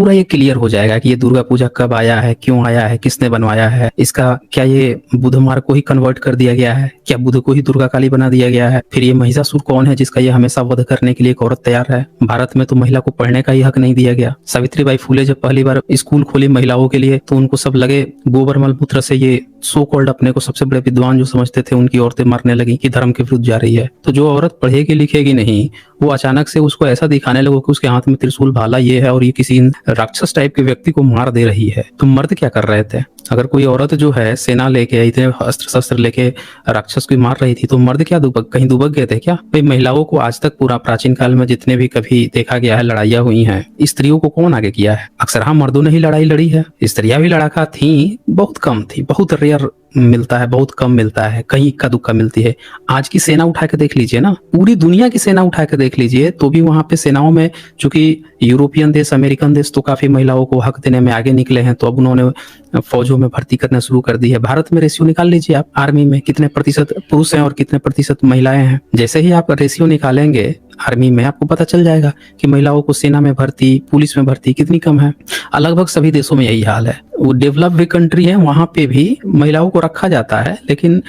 पूरा ये क्लियर हो जाएगा कि ये दुर्गा पूजा कब आया है, क्यों आया है, किसने बनवाया है, इसका क्या ये बुधवार को ही कन्वर्ट कर दिया गया है, क्या बुध को ही दुर्गा काली बना दिया गया है, फिर ये महिषासुर कौन है जिसका ये हमेशा वध करने के लिए एक औरत तैयार है। भारत में तो महिला को पढ़ने का ही हक नहीं दिया गया। सावित्रीबाई फुले जब पहली बार स्कूल खोली महिलाओं के लिए तो उनको सब लगे गोबर मलमूत्र से ये सो कॉल्ड अपने को सबसे बड़े विद्वान जो समझते थे उनकी औरतें मरने लगी कि धर्म के विरुद्ध जा रही है। तो जो औरत पढ़ेगी लिखेगी नहीं वो अचानक से उसको ऐसा दिखाने लगो कि उसके हाथ में त्रिशूल भाला ये है और ये किसी राक्षस टाइप के व्यक्ति को मार दे रही है। तो मर्द क्या कर रहे थे? अगर कोई औरत जो है सेना लेके इतने अस्त्र शस्त्र लेके राक्षस को मार रही थी तो मर्द क्या कहीं दुबक गए थे क्या? भाई महिलाओं को आज तक पूरा प्राचीन काल में जितने भी कभी देखा गया है लड़ाइयाँ हुई हैं, स्त्रियों को कौन आगे किया है? अक्सर हम मर्दों ने ही लड़ाई लड़ी है। स्त्रियां भी लड़ाका थी, बहुत कम थी, बहुत रेयर मिलता है, बहुत कम मिलता है, कहीं इक्का दुक्का मिलती है। आज की सेना उठा के देख लीजिए ना, पूरी दुनिया की सेना उठा के देख लीजिए तो भी वहां पे सेनाओं में चूंकि यूरोपियन देश अमेरिकन देश तो काफी महिलाओं को हक देने में आगे निकले हैं तो अब उन्होंने फौजों में भर्ती करना शुरू कर दी है। भारत में रेशियो निकाल लीजिए आप, आर्मी में कितने प्रतिशत पुरुष हैं और कितने प्रतिशत महिलाएं हैं। जैसे ही आप रेशियो निकालेंगे आर्मी में आपको पता चल जाएगा कि महिलाओं को सेना में भर्ती, पुलिस में भर्ती कितनी कम है। लगभग सभी देशों में यही हाल है। वो डेवलप भी कंट्री है वहां पे भी महिलाओं को रखा जाता है लेकिन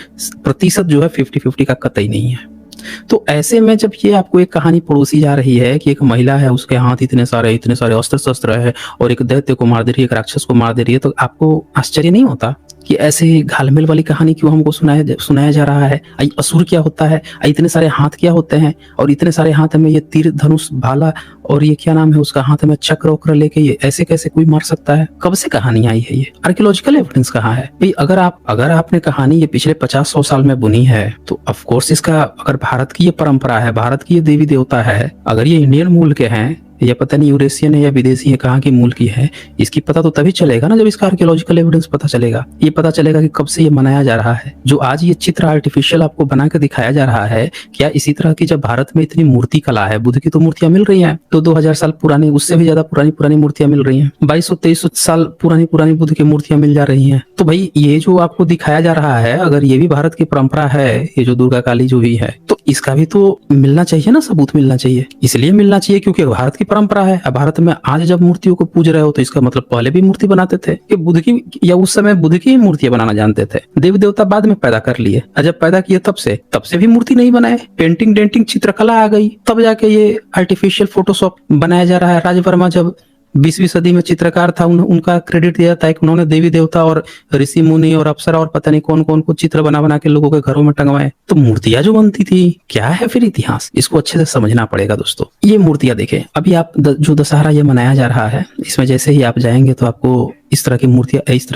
प्रतिशत जो है 50-50 का कतई नहीं है। तो ऐसे में जब ये आपको एक कहानी पड़ोसी जा रही है कि एक महिला है उसके हाथ इतने सारे अस्त्र शस्त्र है और एक दैत्य को मार दे रही है, एक राक्षस को मार दे रही है, तो आपको आश्चर्य नहीं होता कि ऐसे घालमेल वाली कहानी क्यों हमको सुनाया जा रहा है? असुर क्या होता है, इतने सारे हाथ क्या होते हैं और इतने सारे हाथ में ये तीर धनुष भाला और ये क्या नाम है उसका हाथ में चक्र वक्र लेके ये ऐसे कैसे कोई मार सकता है? कब से कहानी आई है? ये आर्कियोलॉजिकल एविडेंस कहाँ है भाई? अगर आपने कहानी ये पिछले 50-100 साल में बुनी है तो ऑफकोर्स इसका, अगर भारत की ये परंपरा है, भारत की ये देवी देवता है, अगर ये इंडियन मूल के हैं या पता नहीं यूरेशियन है या विदेशी है, कहाँ की मूल की है, इसकी पता तो तभी चलेगा ना जब इसका आर्कियोलॉजिकल एविडेंस पता चलेगा। ये पता चलेगा कि कब से ये मनाया जा रहा है। जो आज ये चित्र आर्टिफिशियल आपको बना के दिखाया जा रहा है, क्या इसी तरह की जब भारत में इतनी मूर्ति कला है, बुद्ध की तो मूर्तियां मिल रही हैं, तो 2000 साल पुरानी, उससे भी ज्यादा पुरानी मूर्तियां मिल रही हैं, 2200-2300 साल पुरानी बुद्ध की मूर्तियां मिल जा रही हैं। तो भाई ये जो आपको दिखाया जा रहा है, अगर ये भी भारत की परंपरा है, ये जो दुर्गा काली जो भी है, तो इसका भी तो मिलना चाहिए ना, सबूत मिलना चाहिए। इसलिए मिलना चाहिए क्योंकि भारत की परंपरा है। भारत में आज जब मूर्तियों को पूज रहे हो तो इसका मतलब पहले भी मूर्ति बनाते थे कि बुद्ध की, या उस समय बुद्ध की ही मूर्तियां बनाना जानते थे, देवी देवता बाद में पैदा कर लिए। जब पैदा किए तब से भी मूर्ति नहीं बनाए, पेंटिंग डेंटिंग चित्रकला आ गई, तब जाके ये आर्टिफिशियल फोटोशॉप बनाया जा रहा है। राजवर्मा जब 20वीं सदी में चित्रकार था, उनका क्रेडिट दिया था कि उन्होंने देवी देवता और ऋषि मुनि और अप्सरा और पता नहीं कौन कौन को चित्र बना के लोगों के घरों में टंगवाए। तो मूर्तियां जो बनती थी, क्या है फिर इतिहास, इसको अच्छे से समझना पड़ेगा दोस्तों। ये मूर्तियां देखें, अभी आप जो दशहरा ये मनाया जा रहा है, इसमें जैसे ही आप जाएंगे तो आपको इस तरह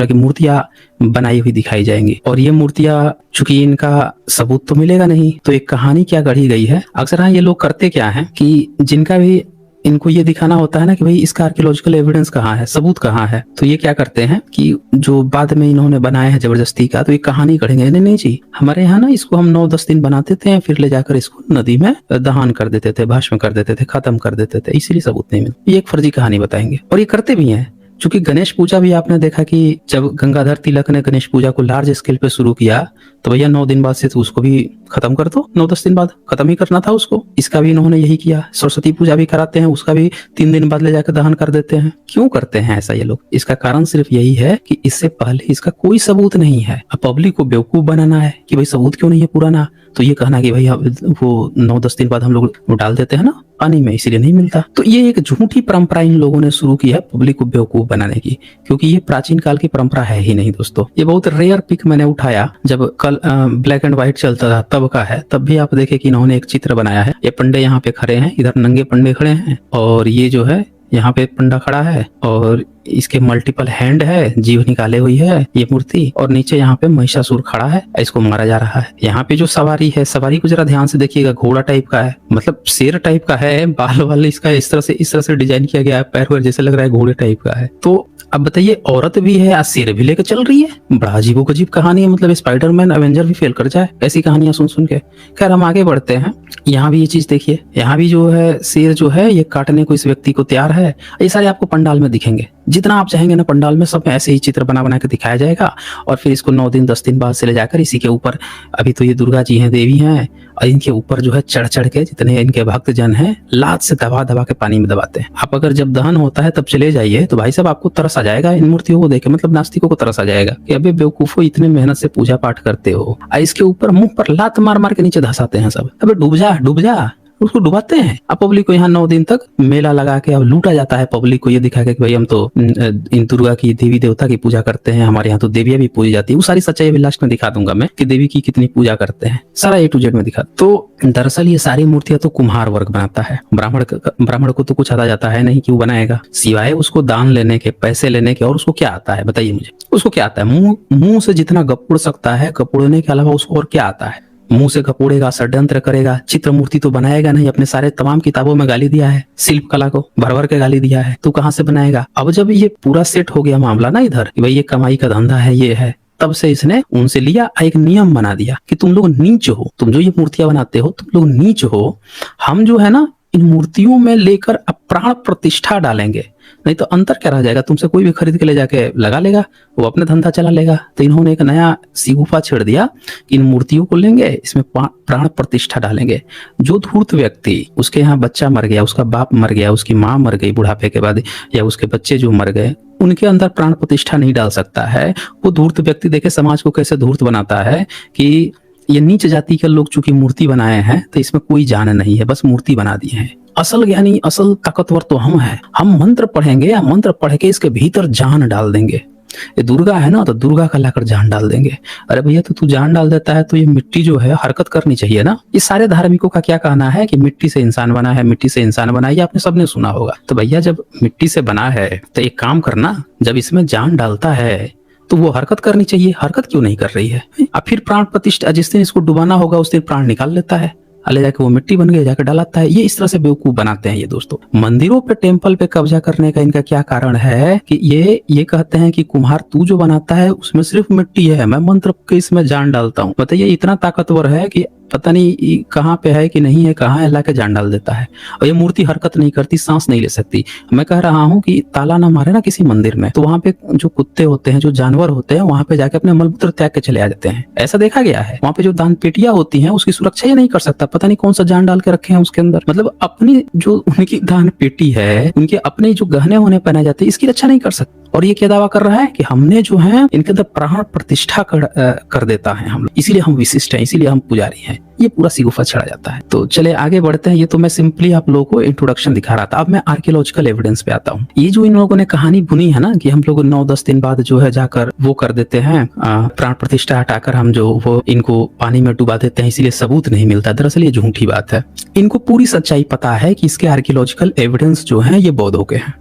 की मूर्तियां बनाई हुई दिखाई जाएंगी। और ये मूर्तियां चूंकि इनका सबूत तो मिलेगा नहीं, तो एक कहानी क्या गढ़ी गई है। अक्सर ये लोग करते क्या है कि जिनका भी इनको ये दिखाना होता है ना कि भाई इसका आर्कियोलॉजिकल एविडेंस कहाँ है, सबूत कहाँ है, तो ये क्या करते हैं कि जो बाद में इन्होंने बनाया है जबरदस्ती का, तो ये कहानी गढ़ेंगे। नहीं जी, हमारे यहाँ ना इसको हम 9-10 दिन बनाते थे, फिर ले जाकर इसको नदी में दहन कर देते थे, भस्म कर देते थे, खत्म कर देते थे, इसीलिए सबूत नहीं मिलता। ये एक फर्जी कहानी बताएंगे और ये करते भी हैं। चूंकि गणेश पूजा भी आपने देखा कि जब गंगाधर तिलक ने गणेश पूजा को लार्ज स्केल पे शुरू किया तो भैया 9 दिन बाद से तो उसको भी खत्म कर दो, 9-10 दिन बाद खत्म ही करना था उसको। इसका भी इन्होंने यही किया। सरस्वती पूजा भी कराते हैं, उसका भी 3 दिन बाद ले जाकर दहन कर देते हैं। क्यों करते हैं ऐसा ये लोग? इसका कारण सिर्फ यही है कि इससे पहले इसका कोई सबूत नहीं है। अब पब्लिक को बेवकूफ बनाना है कि भाई सबूत क्यों नहीं है पुराना, तो ये कहना कि भाई वो 9-10 दिन बाद हम लोग वो डाल देते हैं ना पानी में, इसीलिए नहीं मिलता। तो ये एक झूठी परंपरा इन लोगों ने शुरू की है पब्लिक को बेवकूफ बनाने की, क्योंकि ये प्राचीन काल की परंपरा है ही नहीं दोस्तों। ये बहुत रेयर पिक मैंने उठाया, जब कल ब्लैक एंड व्हाइट चलता था तब का है। तब भी आप देखे कि इन्होंने एक चित्र बनाया है। ये पंडे यहाँ पे खड़े हैं, इधर नंगे पंडे खड़े हैं और ये जो है यहाँ पे पंडा खड़ा है और इसके मल्टीपल हैंड है, जीव निकाले हुई है ये मूर्ति, और नीचे यहाँ पे महिषासुर खड़ा है, इसको मारा जा रहा है। यहाँ पे जो सवारी है, सवारी को जरा ध्यान से देखिएगा, घोड़ा टाइप का है, मतलब शेर टाइप का है, बाल वाले इसका इस तरह से डिजाइन किया गया है, पैर वैर जैसे लग रहा है घोड़े टाइप का है। तो अब बताइए, औरत भी है, आज शेर भी लेकर चल रही है। बड़ा अजीबोगरीब कहानी है, मतलब स्पाइडरमैन एवेंजर भी फेल कर जाए ऐसी कहानियां सुन के। खैर हम आगे बढ़ते हैं। यहाँ भी ये चीज देखिए, यहाँ भी जो है शेर जो है ये काटने को इस व्यक्ति को तैयार है। ये सारे आपको पंडाल में दिखेंगे, जितना आप चाहेंगे ना पंडाल में सब में ऐसे ही चित्र बना बना के दिखाया जाएगा। और फिर इसको 9 दिन 10 दिन बाद से ले जाकर इसी के ऊपर, अभी तो ये दुर्गा जी हैं, देवी हैं, और इनके ऊपर जो है चढ़ चढ़ के जितने इनके भक्त जन हैं लात से दबा दबा के पानी में दबाते हैं। आप अगर जब दहन होता है तब चले जाइए तो भाई साहब आपको तरस आ जाएगा इन मूर्तियों को देख के, मतलब नास्तिकों को तरस आ जाएगा कि अबे बेवकूफो, इतने मेहनत से पूजा पाठ करते हो, इसके ऊपर मुंह पर लात मार मार के नीचे धसाते हैं सब। अबे डूब जा डूब जा, उसको डुबाते हैं। अब पब्लिक को यहाँ 9 दिन तक मेला लगा के अब लूटा जाता है, पब्लिक को ये दिखा के कि भाई हम तो इन दुर्गा की, देवी देवता की पूजा करते हैं, हमारे यहाँ तो देवियां भी पूजी जाती है। वो सारी सच्चाई भी लास्ट में दिखा दूंगा मैं कि देवी की कितनी पूजा करते हैं, सारा A to Z में दिखा। तो दरअसल ये सारी मूर्तियां तो कुम्हार वर्ग बनाता है, ब्राह्मण को तो कुछ आता जाता है नहीं कि वो बनाएगा, सिवाय उसको दान लेने के, पैसे लेने के। और उसको क्या आता है बताइए मुझे, उसको क्या आता है? मुंह से जितना गपुड़ सकता है, गपुड़ने के अलावा उसको और क्या आता है? मुंह से गपोड़ेगा, षड्यंत्र करेगा, चित्र मूर्ति तो बनाएगा नहीं। अपने सारे तमाम किताबों में गाली दिया है, शिल्प कला को भर भर के गाली दिया है, तो कहाँ से बनाएगा? अब जब ये पूरा सेट हो गया मामला ना इधर कि भाई ये कमाई का धंधा है, ये है, तब से इसने उनसे लिया, एक नियम बना दिया कि तुम लोग नीच हो, तुम जो ये मूर्तियां बनाते हो तुम लोग नीच हो। हम जो है ना इन मूर्तियों में लेकर अब प्राण प्रतिष्ठा डालेंगे, नहीं तो अंतर क्या रह जाएगा? तुमसे कोई भी खरीद के ले जाके लगा लेगा, वो अपने धंधा चला लेगा। तो इन्होंने एक नया सिगुफा छेड़ दिया, इन मूर्तियों को लेंगे, इसमें प्राण प्रतिष्ठा डालेंगे। जो धूर्त व्यक्ति, उसके यहाँ बच्चा मर गया, उसका बाप मर गया, उसकी माँ मर गई बुढ़ापे के बाद, या उसके बच्चे जो मर गए, उनके अंदर प्राण प्रतिष्ठा नहीं डाल सकता है। वो धूर्त व्यक्ति देखे समाज को कैसे धूर्त बनाता है कि ये नीच जाति के लोग चूंकि मूर्ति बनाए हैं तो इसमें कोई जान नहीं है, बस मूर्ति बना दी है। असल ज्ञानी, असल ताकतवर तो हम हैं। हम मंत्र पढ़ेंगे या मंत्र पढ़ के इसके भीतर जान डाल देंगे। ये दुर्गा है ना, तो दुर्गा का लाकर जान डाल देंगे। अरे भैया तो तू जान डाल देता है तो ये मिट्टी जो है हरकत करनी चाहिए ना। इस सारे धार्मिकों का क्या कहना है कि मिट्टी से इंसान बना है, मिट्टी से इंसान बना है, ये आपने सबने सुना होगा। तो भैया जब मिट्टी से बना है तो एक काम करना, जब इसमें जान डालता है तो वो हरकत करनी चाहिए। हरकत क्यों नहीं कर रही है? अब फिर प्राण प्रतिष्ठा, जिस दिन इसको डुबाना होगा उस दिन प्राण निकाल लेता है, ले जाके वो मिट्टी बन गई, जाकर डलाता है। ये इस तरह से बेवकूफ बनाते हैं ये दोस्तों। मंदिरों पे, टेम्पल पे कब्जा करने का इनका क्या कारण है कि ये कहते हैं कि कुम्हार तू जो बनाता है उसमें सिर्फ मिट्टी है, मैं मंत्र के इसमें जान डालता हूँ। बताइए इतना ताकतवर है कि पता नहीं कहाँ पे है कि नहीं है, कहाँ है, लाके जान डाल देता है। और ये मूर्ति हरकत नहीं करती, सांस नहीं ले सकती। मैं कह रहा हूँ कि ताला ना मारे ना किसी मंदिर में, तो वहाँ पे जो कुत्ते होते हैं, जो जानवर होते हैं, वहाँ पे जाके अपने मलमूत्र त्याग के चले आ जाते हैं। ऐसा देखा गया है। वहाँ पे जो दान पेटियां होती हैं उसकी सुरक्षा ही नहीं कर सकता, पता नहीं कौन सा जान डाल के रखे हैं उसके अंदर। मतलब अपनी जो उनकी दान पेटी है, उनके अपने जो गहने होने पहने जाते हैं, इसकी रक्षा नहीं कर सकते। और ये क्या दावा कर रहा है कि हमने जो है इनके अंदर प्राण प्रतिष्ठा कर देता है हम लोग, इसीलिए हम विशिष्ट हैं, इसीलिए हम पुजारी हैं। ये पूरा सिगुफा छड़ा जाता है। तो चले आगे बढ़ते हैं। ये तो मैं सिंपली आप लोगों को इंट्रोडक्शन दिखा रहा था। अब मैं आर्कियोलॉजिकल एविडेंस पे आता हूँ। ये जो इन लोगों ने कहानी बुनी है ना कि हम लोग 9-10 दिन बाद जो है जाकर वो कर देते हैं, प्राण प्रतिष्ठा हटाकर हम जो वो इनको पानी में डुबा देते हैं, इसीलिए सबूत नहीं मिलता। दरअसल ये झूठी बात है। इनको पूरी सच्चाई पता है कि इसके आर्कियोलॉजिकल एविडेंस जो है ये बौद्धों के हैं,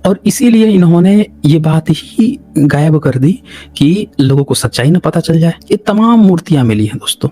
और इसीलिए इन्होंने ये बात ही गायब कर दी कि लोगों को सच्चाई न पता चल जाए। ये तमाम मूर्तियां मिली हैं दोस्तों।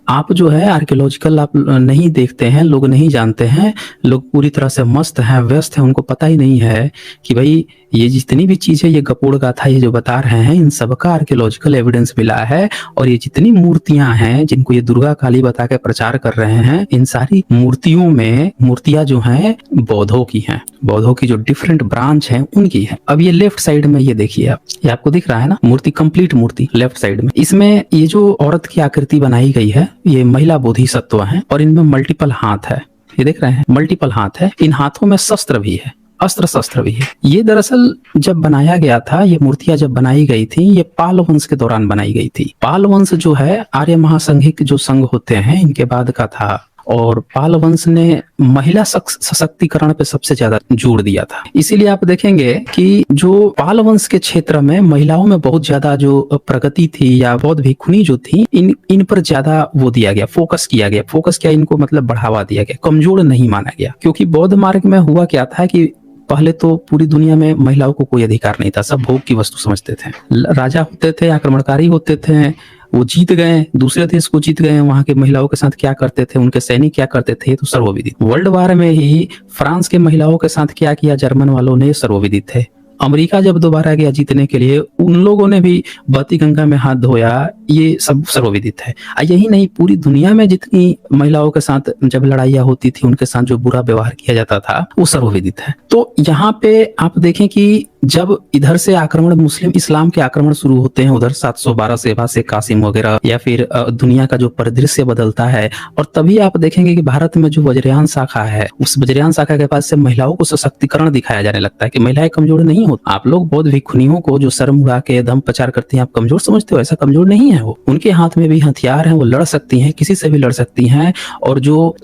आप जो है आर्कियोलॉजिकल आप नहीं देखते हैं, लोग नहीं जानते हैं, लोग पूरी तरह से मस्त हैं, व्यस्त हैं, उनको पता ही नहीं है कि भाई ये जितनी भी चीजें, ये गपोड़ गाथा ये जो बता रहे हैं, इन सबका आर्कियोलॉजिकल एविडेंस मिला है। और ये जितनी मूर्तियां हैं जिनको ये दुर्गा काली बता के प्रचार कर रहे हैं, इन सारी मूर्तियों में मूर्तियां जो हैं बौद्धों की हैं, बौद्धों की जो डिफरेंट ब्रांच हैं उनकी है। अब ये लेफ्ट साइड में ये देखिए आप, ये आपको दिख रहा है ना मूर्ति, कंप्लीट मूर्ति लेफ्ट साइड में। इसमें ये जो औरत की आकृति बनाई गई है ये महिला बोधिसत्व है, और इनमें मल्टीपल हाथ है। ये देख रहे हैं मल्टीपल हाथ है। इन हाथों में शस्त्र भी है, अस्त्र शस्त्र भी है। ये दरअसल जब बनाया गया था, ये मूर्तियां जब बनाई गई थी, ये पाल वंश के दौरान बनाई गई थी। पाल वंश जो है आर्य महासंघिक जो संघ होते हैं इनके बाद का था, और पाल वंश ने महिला सशक्तिकरण पे सबसे ज्यादा जोर दिया था। इसीलिए आप देखेंगे कि जो पाल वंश के क्षेत्र में महिलाओं में बहुत ज्यादा जो प्रगति थी या बौद्ध भिक्षुणी जो थी, इन पर ज्यादा वो दिया गया, फोकस किया गया। फोकस क्या, इनको मतलब बढ़ावा दिया गया, कमजोर नहीं माना गया। क्योंकि बौद्ध मार्ग में हुआ क्या था कि पहले तो पूरी दुनिया में महिलाओं को कोई अधिकार नहीं था, सब भोग की वस्तु समझते थे। राजा होते थे, आक्रमणकारी होते थे, वो जीत गए, दूसरे देश को जीत गए, वहां के महिलाओं के साथ क्या करते थे, उनके सैनिक क्या करते थे, तो सर्वविदित। वर्ल्ड वार में ही फ्रांस के महिलाओं के साथ क्या किया जर्मन वालों ने, सर्वविदित थे। अमेरिका जब दोबारा गया जीतने के लिए, उन लोगों ने भी बहती गंगा में हाथ धोया, ये सब सर्वविदित है। यही नहीं, पूरी दुनिया में जितनी महिलाओं के साथ जब लड़ाइयाँ होती थी, उनके साथ जो बुरा व्यवहार किया जाता था, वो सर्वविदित है। तो यहाँ पे आप देखें कि जब इधर से आक्रमण, मुस्लिम इस्लाम के आक्रमण शुरू होते हैं, उधर 712 से बाद से कासिम वगैरह, या फिर दुनिया का जो परिदृश्य बदलता है, और तभी आप देखेंगे कि भारत में जो वज्रयान शाखा है, उस वज्रयान शाखा के पास से महिलाओं को सशक्तिकरण दिखाया जाने लगता है कि महिलाएं कमजोर नहीं होती। आप लोग बौद्ध भिक्षुणियों को जो सर मुड़ा के दम प्रचार करती हैं, आप कमजोर समझते हो, ऐसा कमजोर नहीं है वो। उनके हाथ में भी हथियार हैं, वो लड़ सकती हैं, किसी से भी लड़ सकती हैं। और जो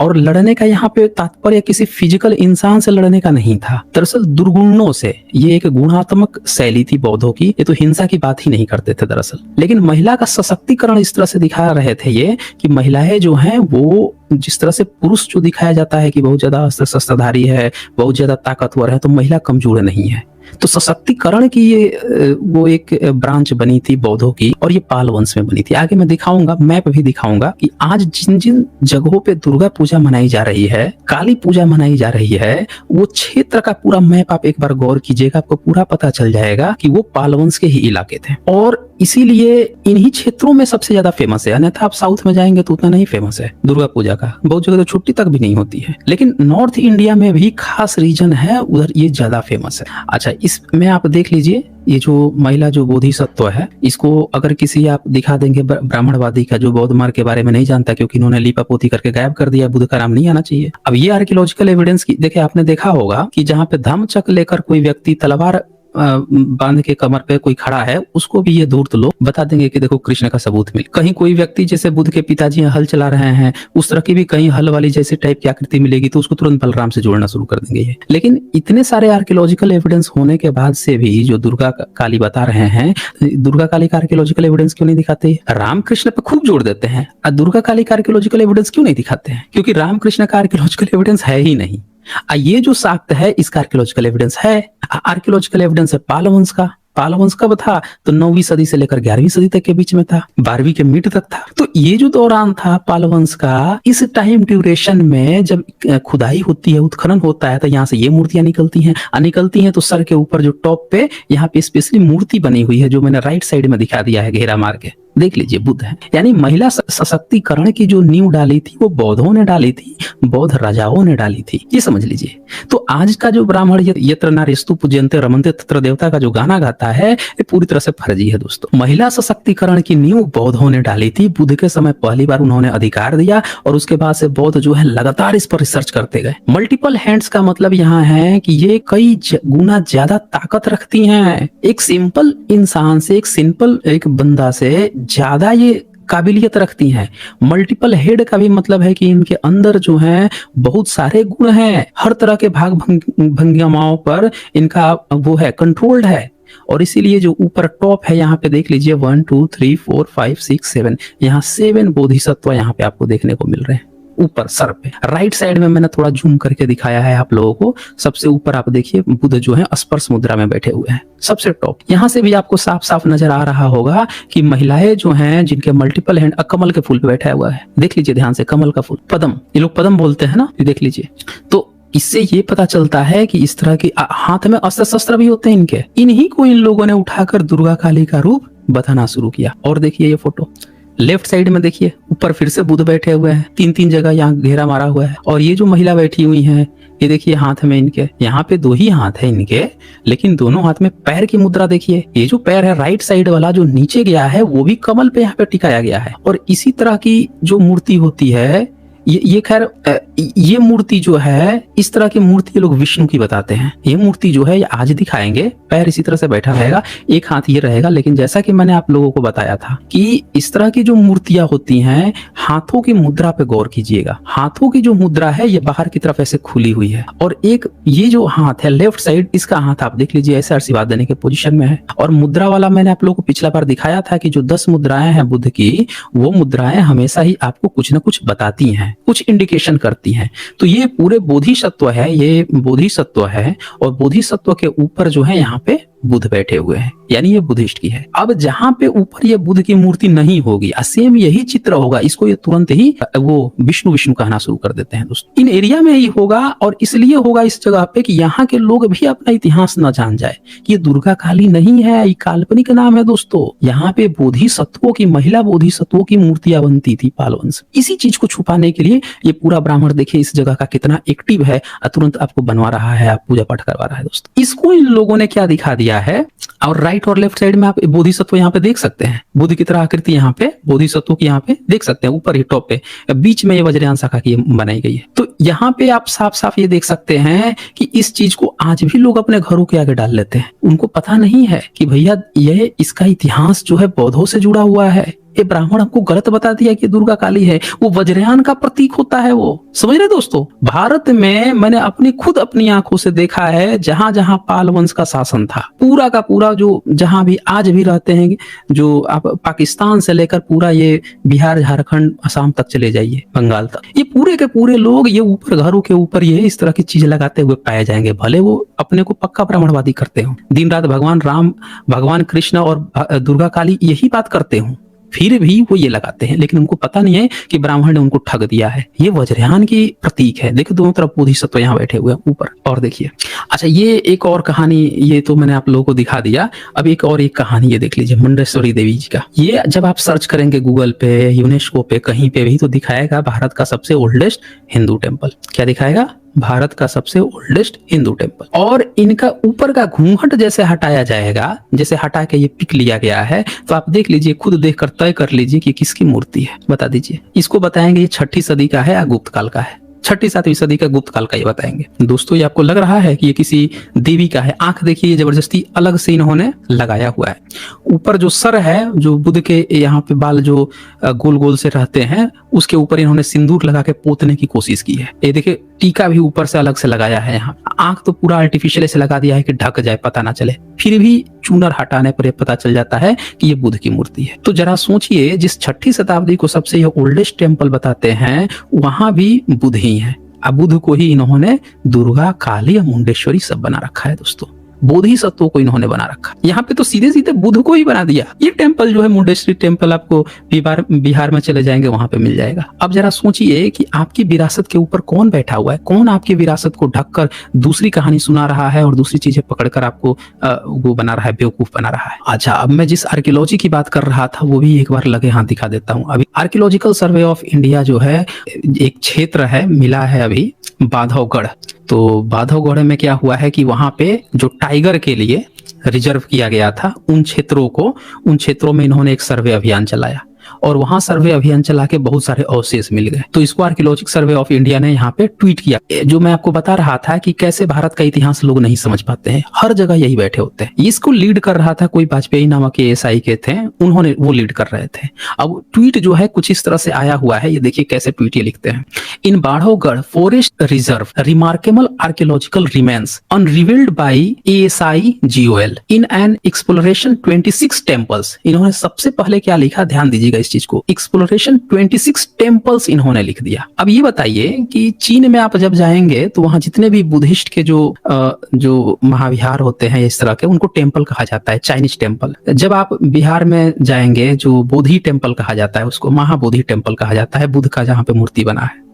और लड़ने का यहाँ पे तात्पर्य किसी फिजिकल इंसान से लड़ने का नहीं था, दरअसल दुर्गुणों से। ये एक गुणात्मक शैली थी बौद्धों की, ये तो हिंसा की बात ही नहीं करते थे दरअसल। लेकिन महिला का सशक्तिकरण इस तरह से दिखा रहे थे ये कि महिलाएं जो हैं वो, जिस तरह से पुरुष जो दिखाया जाता है कि बहुत ज्यादा अस्त्र शस्त्रधारी है, बहुत ज्यादा ताकतवर है, तो महिला कमजोर नहीं है। तो सशक्तिकरण की ये वो एक ब्रांच बनी थी बौद्धों की, और ये पाल वंश में बनी थी। आगे मैं दिखाऊंगा, मैप भी दिखाऊंगा कि आज जिन जिन जगहों पे दुर्गा पूजा मनाई जा रही है, काली पूजा मनाई जा रही है, वो क्षेत्र का पूरा मैप आप एक बार गौर कीजिएगा, आपको पूरा पता चल जाएगा कि वो पाल वंश के ही इलाके थे। और इसीलिए इन्हीं क्षेत्रों में सबसे ज्यादा फेमस है, अन्यथा आप साउथ में जाएंगे तो उतना नहीं फेमस है दुर्गा पूजा का, बहुत जगह तो छुट्टी तक भी नहीं होती है। लेकिन नॉर्थ इंडिया में भी खास रीजन है, उधर ये ज्यादा फेमस है। अच्छा, इसमें आप देख लीजिए, ये जो महिला जो बोधिसत्व है, इसको अगर किसी आप दिखा देंगे ब्राह्मणवादी का, जो बौद्ध मार्ग के बारे में नहीं जानता क्योंकि इन्होंने लिपापोती करके गायब कर दिया, बुद्ध का नाम नहीं आना चाहिए। अब ये आर्कियोलॉजिकल एविडेंस की देखिए, आपने देखा होगा कि जहाँ पे धम्मचक्र लेकर कोई व्यक्ति तलवार बांध के कमर पे कोई खड़ा है, उसको भी ये धूर्त लोग बता देंगे कि देखो कृष्ण का सबूत मिल। कहीं कोई व्यक्ति जैसे बुद्ध के पिताजी हल चला रहे हैं, उस तरह की भी कहीं हल वाली जैसे टाइप की आकृति मिलेगी तो उसको तुरंत बलराम से जोड़ना शुरू कर देंगे ये। लेकिन इतने सारे आर्कियोलॉजिकल एविडेंस होने के बाद से भी जो दुर्गा काली बता रहे हैं, दुर्गा काली का आर्कियोलॉजिकल एविडेंस क्यों नहीं दिखाते? रामकृष्ण पे खूब जोर देते हैं, दुर्गा काली का आर्कियोलॉजिकल एविडेंस क्यों नहीं दिखाते हैं? क्योंकि रामकृष्ण का आर्कियोलॉजिकल एविडेंस है ही नहीं। ये जो साक्ष्य है, इसका आर्कियोलॉजिकल एविडेंस है। आर्कियोलॉजिकल एविडेंस है पाल वंश का। पाल वंश कब था? तो 9वीं सदी से लेकर 11वीं सदी तक के बीच में था, 12वीं के मिड तक था। तो ये जो दौरान था पाल वंश का, इस टाइम ड्यूरेशन में जब खुदाई होती है, उत्खनन होता है, तो यहाँ से ये मूर्तियां निकलती हैं तो सर के ऊपर जो टॉप पे यहाँ पे स्पेशली मूर्ति बनी हुई है, जो मैंने राइट साइड में दिखा दिया है घेरा मार के, देख लीजिए, बुद्ध है। यानी महिला सशक्तिकरण की जो नींव डाली थी वो बौद्धों ने डाली थी, बौद्ध राजाओं ने डाली थी, ये समझ लीजिए। तो आज का जो ब्राह्मण यत्र नार्यस्तु पूज्यन्ते रमन्ते तत्र देवता का जो गाना गाता है, ये पूरी तरह से फर्जी है दोस्तों। महिला सशक्तिकरण की नींव बौद्धों ने डाली थी। बुद्ध के समय पहली बार उन्होंने अधिकार दिया, और उसके बाद से बौद्ध जो है लगातार इस पर रिसर्च करते गए। मल्टीपल हैंड्स का मतलब यहाँ है कि ये कई गुना ज्यादा ताकत रखती हैं। एक सिंपल इंसान से, एक सिंपल एक बंदा से ज्यादा ये काबिलियत रखती हैं। मल्टीपल हेड का भी मतलब है कि इनके अंदर जो है बहुत सारे गुण हैं, हर तरह के भाग भंगिमाओं पर इनका वो है, कंट्रोल्ड है। और इसीलिए जो ऊपर टॉप है, यहाँ पे देख लीजिए 1 2 3 4 5 6 7, यहाँ 7 बोधिसत्व यहाँ पे आपको देखने को मिल रहे हैं ऊपर सर पे। राइट साइड में मैंने थोड़ा जूम करके दिखाया है आप लोगों को। सबसे ऊपर आप देखिए बुद्ध जो है स्पर्श मुद्रा में बैठे हुए हैं, सबसे टॉप। यहाँ से भी आपको साफ साफ नजर आ रहा होगा कि महिलाएं जो हैं जिनके मल्टीपल हैंड, कमल के फूल पे बैठा हुआ है, देख लीजिए ध्यान से, कमल का फूल, पद्म, ये लोग पद्म बोलते हैं ना, ये देख लीजिए। तो इससे ये पता चलता है कि इस तरह की हाथ में अस्त्र शस्त्र भी होते हैं इनके। इन्हीं को इन लोगों ने उठाकर दुर्गा काली का रूप बताना शुरू किया। और देखिए ये फोटो लेफ्ट साइड में देखिए, ऊपर फिर से बुद्ध बैठे हुए हैं, 3 जगह यहाँ घेरा मारा हुआ है। और ये जो महिला बैठी हुई है, ये देखिए हाथ में इनके, यहाँ पे 2 ही हाथ है इनके, लेकिन दोनों हाथ में पैर की मुद्रा देखिए। ये जो पैर है राइट साइड वाला जो नीचे गया है, वो भी कमल पे यहाँ पे टिकाया गया है। और इसी तरह की जो मूर्ति होती है, ये खैर ये मूर्ति जो है, इस तरह की मूर्ति ये लोग विष्णु की बताते हैं। ये मूर्ति जो है, ये आज दिखाएंगे, पैर इसी तरह से बैठा रहेगा, एक हाथ ये रहेगा। लेकिन जैसा कि मैंने आप लोगों को बताया था कि इस तरह की जो मूर्तियां होती हैं, हाथों की मुद्रा पे गौर कीजिएगा। हाथों की जो मुद्रा है, ये बाहर की तरफ ऐसे खुली हुई है, और एक ये जो हाथ है लेफ्ट साइड, इसका हाथ आप देख लीजिए ऐसे आशीर्वाद देने के पोजीशन में है। और मुद्रा वाला मैंने आप लोगों को पिछला बार दिखाया था कि जो 10 मुद्राएं हैं बुद्ध की, वो मुद्राएं हमेशा ही आपको कुछ न कुछ बताती हैं, कुछ इंडिकेशन करती हैं। तो ये पूरे बोधिसत्व है, ये बोधिसत्व है, और बोधिसत्व के ऊपर जो है यहाँ पे बुध बैठे हुए हैं, यानी ये बुद्धिस्ट की है। अब जहां पे ऊपर ये बुध की मूर्ति नहीं होगी, सेम यही चित्र होगा, इसको ये तुरंत ही वो विष्णु विष्णु कहना शुरू कर देते हैं दोस्तों। इन एरिया में ही होगा, और इसलिए होगा इस जगह पे कि यहाँ के लोग भी अपना इतिहास न जान जाए कि ये दुर्गा काली नहीं है, ये काल्पनिक नाम है दोस्तों। यहाँ पे बोधिसत्वों की, महिला बोधिसत्वों की मूर्तियां बनती थी पाल वंश। इसी चीज को छुपाने के लिए ये पूरा ब्राह्मण देखिए इस जगह का कितना एक्टिव है, तुरंत आपको बनवा रहा है, आप पूजा पाठ करवा रहा है दोस्तों। इसको इन लोगों ने क्या दिखा दिया है, और राइट और लेफ्ट साइड में आप बोधिसत्व यहाँ पे देख सकते हैं, बुद्ध की तरह आकृति यहाँ पे बोधिसत्व की यहाँ पे देख सकते हैं, ऊपर ही टॉप पे, बीच में ये वज्रयान शाखा की बनाई गई है। तो यहाँ पे आप साफ साफ ये देख सकते हैं कि इस चीज को आज भी लोग अपने घरों के आगे डाल लेते हैं। उनको पता नहीं है कि भैया ये इसका इतिहास जो है बौद्धों से जुड़ा हुआ है। ये ब्राह्मण हमको गलत बता दिया कि दुर्गा काली है, वो वज्रयान का प्रतीक होता है, वो समझ रहे दोस्तों। भारत में मैंने अपनी आंखों से देखा है, जहां जहां पाल वंश का शासन था, पूरा का पूरा जो जहां भी आज भी रहते हैं, जो आप पाकिस्तान से लेकर पूरा ये बिहार, झारखंड, असम तक चले जाइए, बंगाल तक, ये पूरे के पूरे लोग ये ऊपर घरों के ऊपर ये इस तरह की चीज लगाते हुए पाए जाएंगे। भले वो अपने को पक्का ब्राह्मणवादी करते हो, दिन रात भगवान राम, भगवान कृष्ण और दुर्गा काली यही बात करते हो, फिर भी वो ये लगाते हैं, लेकिन उनको पता नहीं है कि ब्राह्मण ने उनको ठग दिया है। ये वज्रयान की प्रतीक है। देखो दोनों तरफ बोधिसत्व यहाँ बैठे हुए हैं ऊपर। और देखिए, अच्छा ये एक और कहानी, ये तो मैंने आप लोगों को दिखा दिया। अब एक कहानी ये देख लीजिए, मुंडेश्वरी देवी जी का। ये जब आप सर्च करेंगे गूगल पे, यूनेस्को पे, कहीं पे भी, तो दिखाएगा भारत का सबसे ओल्डेस्ट हिंदू टेम्पल। क्या दिखाएगा? भारत का सबसे ओल्डेस्ट हिंदू टेम्पल। और इनका ऊपर का घूंघट जैसे हटाया जाएगा, जैसे हटा के ये पिक लिया गया है, तो आप देख लीजिए, खुद देखकर तय कर लीजिए कि किसकी मूर्ति है, बता दीजिए। इसको बताएंगे ये 6ठी सदी का है या गुप्त काल का है। 6ठी-7वीं सदी का गुप्त काल का ये बताएंगे दोस्तों। ये आपको लग रहा है कि ये किसी देवी का है। आंख देखिए, ये जबरदस्ती अलग से इन्होंने लगाया हुआ है। ऊपर जो सर है, जो बुद्ध के यहाँ पे बाल जो गोल गोल से रहते हैं, उसके ऊपर इन्होंने सिंदूर लगा के पोतने की कोशिश की है। ये देखिए, टीका भी ऊपर से अलग से लगाया है। यहाँ आंख तो पूरा आर्टिफिशियल ऐसे लगा दिया है कि ढक जाए, पता ना चले। फिर भी चूनर हटाने पर पता चल जाता है कि ये बुद्ध की मूर्ति है। तो जरा सोचिए, जिस 6ठी शताब्दी को सबसे ये ओल्डेस्ट टेम्पल बताते हैं, वहां भी बुद्ध ही है। अब बुद्ध को ही इन्होंने दुर्गा, काली, मुंडेश्वरी सब बना रखा है दोस्तों। बोधिसत्वों को इन्होंने बना रखा। यहाँ पे तो सीधे सीधे बुद्ध को ही बना दिया। ये टेम्पल जो है मुंडेश्वरी टेम्पल, आपको बिहार में चले जाएंगे, वहां पे मिल जाएगा। अब जरा सोचिए कि आपकी विरासत के ऊपर कौन बैठा हुआ है, कौन आपकी विरासत को ढककर दूसरी कहानी सुना रहा है और दूसरी चीजें पकड़कर आपको वो बना रहा है, बेवकूफ बना रहा है। अच्छा, अब मैं जिस आर्कियोलॉजी की बात कर रहा था, वो भी एक बार लगे हाथ दिखा देता हूँ। अभी आर्कियोलॉजिकल सर्वे ऑफ इंडिया जो है, एक क्षेत्र है, मिला है अभी, बांधवगढ़। तो बांधवगढ़ में क्या हुआ है कि वहां पे जो टाइगर के लिए रिजर्व किया गया था, उन क्षेत्रों में इन्होंने एक सर्वे अभियान चलाया, और वहां सर्वे अभियान चला के बहुत सारे अवशेष मिल गए। तो इसको आर्कियोलॉजिकल सर्वे ऑफ इंडिया ने यहाँ पे ट्वीट किया। जो मैं आपको बता रहा था कि कैसे भारत का इतिहास लोग नहीं समझ पाते हैं, हर जगह यही बैठे होते हैं। इसको लीड कर रहा था कोई वाजपेयी नामक एएसआई के थे, उन्होंने वो लीड कर रहे थे। अब ट्वीट जो है कुछ इस तरह से आया हुआ है, ये देखिए कैसे ट्वीट ये लिखते हैं। In Bandhavgarh forest reserve remarkable archaeological remains unrevealed by ASI GOL in an exploration 26 temples. इन्होंने सबसे पहले क्या लिखा, ध्यान दीजिएगा इस चीज को, एक्सप्लोरेशन 26 टेम्पल्स इन्होंने लिख दिया। अब ये बताइए कि चीन में आप जब जाएंगे तो वहां जितने भी बुद्धिस्ट के जो महाविहार होते हैं इस तरह के, उनको टेम्पल कहा जाता है, चाइनीज टेम्पल। जब आप बिहार में जाएंगे, जो बोधि टेम्पल कहा जाता है, उसको महाबोधि टेम्पल कहा जाता है, बुद्ध का जहां पे मूर्ति बना है।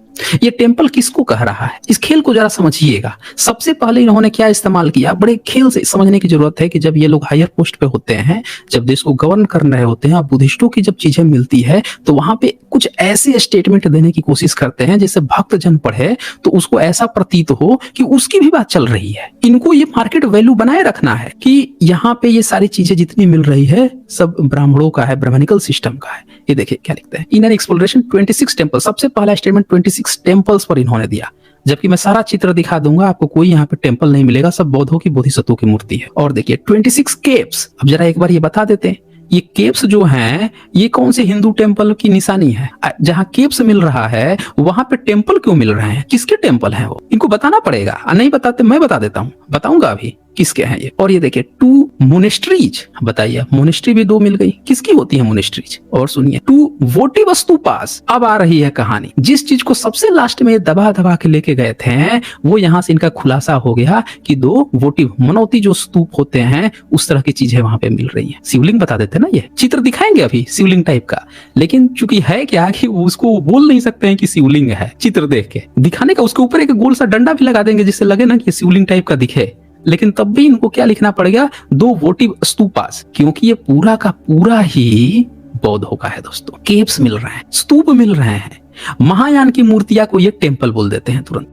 ये टेम्पल किसको कह रहा है, इस खेल को जरा समझिएगा। सबसे पहले इन्होंने क्या इस्तेमाल किया, बड़े खेल से समझने की जरूरत है कि जब ये लोग हायर पोस्ट पे होते हैं, जब देश को गवर्न कर रहे होते हैं, और बुद्धिस्टों की जब चीजें मिलती है, तो वहां पे कुछ ऐसे स्टेटमेंट देने की कोशिश करते हैं जिससे भक्त जन पढ़े तो उसको ऐसा प्रतीत हो कि उसकी भी बात चल रही है। इनको ये मार्केट वैल्यू बनाए रखना है कि यहाँ पे ये सारी चीजें जितनी मिल रही है सब ब्राह्मणों का है, ब्राह्मणिकल सिस्टम का है। ये देखिए क्या लिखते हैं, इन एन एक्सप्लोरेशन 26 टेम्पल। सबसे पहला स्टेटमेंट 26 टेम्पल्स पर इन्होंने दिया, जबकि मैं सारा चित्र दिखा दूंगा, आपको कोई यहाँ पे टेम्पल नहीं मिलेगा, सब बौद्धों की, बोधिसत्वों की मूर्ति है। और देखिए 26 केव्स। अब जरा एक बार ये बता देते हैं, ये केव्स जो हैं ये कौन से हिंदू टेम्पल की निशानी है? जहाँ केव्स मिल रहा है वहां पे टेम्पल क्यों मिल रहे हैं? किसके टेम्पल हैं वो? इनको बताना पड़ेगा। नहीं बताते मैं बता देता हूँ, बताऊंगा अभी किसके हैं ये। और ये देखिए 2 मोनेस्ट्रीज, बताइए मोनेस्ट्री भी 2 मिल गई, किसकी होती है मोनेस्ट्रीज? और सुनिए 2 वोटिव स्तूपास। अब आ रही है कहानी, जिस चीज को सबसे लास्ट में दबा दबा के लेके गए थे वो यहां से इनका खुलासा हो गया कि 2 वोटिव मनौती जो स्तूप होते हैं उस तरह की चीजें वहां पे मिल रही है। शिवलिंग बता देते ना, ये चित्र दिखाएंगे अभी शिवलिंग टाइप का, लेकिन चूंकि है क्या कि उसको बोल नहीं सकते हैं कि शिवलिंग है, चित्र देख के दिखाने का उसके ऊपर एक गोल सा डंडा भी लगा देंगे जिससे लगे ना कि शिवलिंग टाइप का दिखे, लेकिन तब भी इनको क्या लिखना पड़ेगा? 2 वोटिव स्तूपास, क्योंकि ये पूरा का पूरा ही बौद्धों का है दोस्तों। केव्स मिल रहे हैं, स्तूप मिल रहे हैं, महायान की मूर्तियां को ये टेम्पल बोल देते हैं तुरंत।